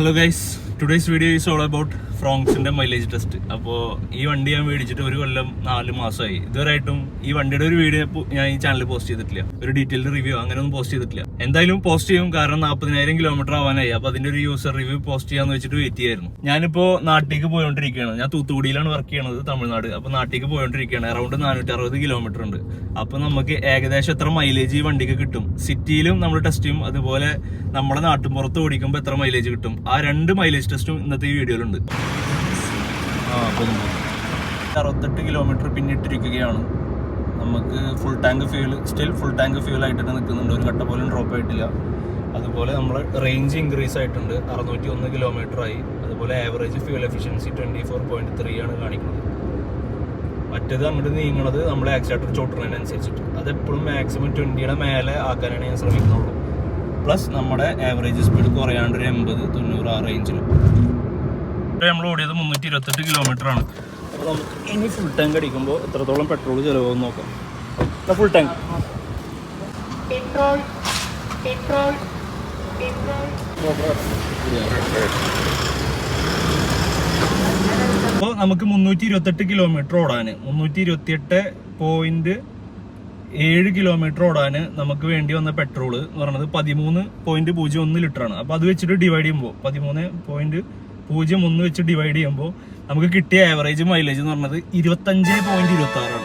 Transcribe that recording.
Hello guys, today's video is all about ഫ്രോങ്സിന്റെ mileage test. അപ്പോൾ ഈ വണ്ടി ഞാൻ മേടിച്ചിട്ട് 1 കൊല്ലം 4 മാസമായി. ഇതുവരെയായിട്ടും ഈ വണ്ടിയുടെ ഒരു വീഡിയോ ഞാൻ ഈ ചാനലിൽ പോസ്റ്റ് ചെയ്തിട്ടില്ല. ഒരു ഡീറ്റെയിൽഡ് റിവ്യൂ അങ്ങനെയൊന്നും പോസ്റ്റ് ചെയ്തിട്ടില്ല. എന്തായാലും പോസ്റ്റ് ചെയ്യും, കാരണം 40,000 കിലോമീറ്റർ ആവാനായി. അപ്പൊ അതിന്റെ ഒരു യൂസർ റിവ്യൂ പോസ്റ്റ് ചെയ്യാന്ന് വെച്ചിട്ട് വെയിറ്റ് ചെയ്യായിരുന്നു. ഞാനിപ്പോ നാട്ടിലേക്ക് പോയോണ്ടിരിക്കുകയാണ്. ഞാൻ തൂത്തുക്കുടിയിലാണ് വർക്ക് ചെയ്യണത്, തമിഴ്നാട്. അപ്പൊ നാട്ടിലേക്ക് പോയോണ്ടിരിക്കുകയാണ്. അറൌണ്ട് 460 കിലോമീറ്റർ ഉണ്ട്. അപ്പൊ നമുക്ക് ഏകദേശം എത്ര മൈലേജ് ഈ വണ്ടിക്ക് കിട്ടും, സിറ്റിയിലും നമ്മൾ ടെസ്റ്റ് ചെയ്യും, അതുപോലെ നമ്മുടെ നാട്ടുമ്പുറത്ത് ഓടിക്കുമ്പോൾ എത്ര മൈലേജ് കിട്ടും, ആ 2 മൈലേജ് ടെസ്റ്റും ഇന്നത്തെ ഈ വീഡിയോയിലുണ്ട്. 68 കിലോമീറ്റർ പിന്നിട്ടിരിക്കുകയാണ്. നമുക്ക് full tank fuel, still full tank fuel ആയിട്ട് തന്നെ നിൽക്കുന്നുണ്ട്. ഒരു ഘട്ട പോലും ഡ്രോപ്പ് ആയിട്ടില്ല. അതുപോലെ നമ്മൾ റേഞ്ച് ഇൻക്രീസ് ആയിട്ടുണ്ട്, 601 കിലോമീറ്റർ ആയി. അതുപോലെ ആവറേജ് ഫ്യൂൽ എഫിഷ്യൻസി 24.3 ആണ് കാണിക്കുന്നത്. മറ്റേത് അങ്ങോട്ട് നീങ്ങുന്നത് നമ്മൾ ആക്സിലേറ്റർ ചോട്ടുന്നതിനനുസരിച്ചിട്ട്. അതെപ്പോഴും മാക്സിമം 20യുടെ മേലെ ആക്കാനാണ് ഞാൻ ശ്രമിക്കുന്നുള്ളൂ. പ്ലസ് നമ്മുടെ ആവറേജ് സ്പീഡ് കുറയാണ്ട് ഒരു 80-90 ആ റേഞ്ചിൽ. നമ്മൾ ഓടിയത് 328 കിലോമീറ്റർ ആണ്. അപ്പോൾ നമുക്ക് ഇനി ഫുൾ ടാങ്ക് അടിക്കുമ്പോൾ എത്രത്തോളം പെട്രോൾ ചിലവാകുമെന്ന് നോക്കാം. ഫുൾ ടാങ്ക് അപ്പോൾ നമുക്ക് 328 കിലോമീറ്റർ ഓടാന്, 328.7 കിലോമീറ്റർ ഓടാന് നമുക്ക് വേണ്ടി വന്ന പെട്രോൾ എന്ന് പറയുന്നത് 13.01 ലിറ്റർ ആണ്. അപ്പോൾ അത് വെച്ചിട്ട് ഡിവൈഡ് ചെയ്യുമ്പോൾ 13.01 വെച്ച് ഡിവൈഡ് ചെയ്യുമ്പോൾ നമുക്ക് കിട്ടിയ ആവറേജ് മൈലേജ് എന്ന് പറയുന്നത് 25.26 ആണ്.